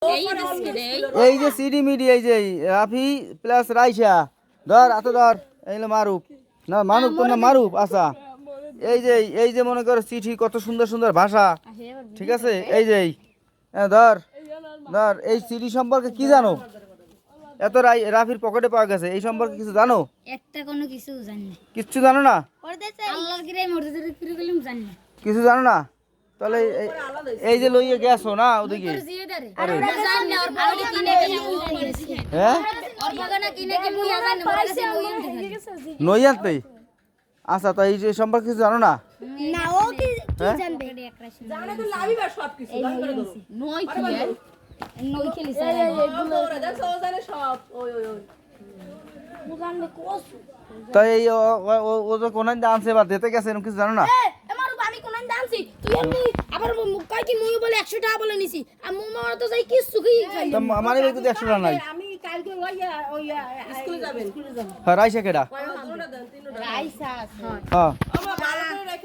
এই যে সিডি মিডি এই যে রাফি প্লাস রাইসা ধর এত ধর এই হলো মারুফ না মারুফ তোর না মারুফ আচ্ছা এই যে মনে করো চিঠি কত সুন্দর সুন্দর ভাষা ঠিক আছে এই যে ধর ধর এই সিডি সম্পর্কে কি জানো এত রাফির পকেটে পাওয়া গেছে এই সম্পর্কে কিছু জানো একটা কোনো কিছু জানি না কিচ্ছু জানো না আল্লাহর কিরে মর্যাদা কিরে কইলাম জানি না কিছু জানো না তাহলে এই যে লইয়ে গেছো না ওদিকে আরে জানি না ওর বাবা কিনে কে হ্যাঁ ওর বাগানে কিনে কে মুই জানি না কাছে মুই নই আনতে আচ্ছা তো এই যে সম্পর্কে কিছু জানো না না ও কি জানবে জানে তো লাভই বা সব কিছু নই কি নই খেলি ওরা দেখো ও জানে সব ওই বুঝানবে কোস তো এই ও তো কোন আনছে বা দিতে গেছে এরকম কিছু জানো না আমার আমি কোন দামছি তুই এমনি আবার কয় কি মুই বলে 100 টাকা বলে নিছি আর মুই মার তো যাই কিছু কি খাই তো আমার এই কিন্তু 100 টাকা নাই আমি কালকে লইয়া ওই স্কুলে যাবেন হ্যাঁ রাইসা কেডা দুটো দেন তিনটা রাইসা হ্যাঁ আমার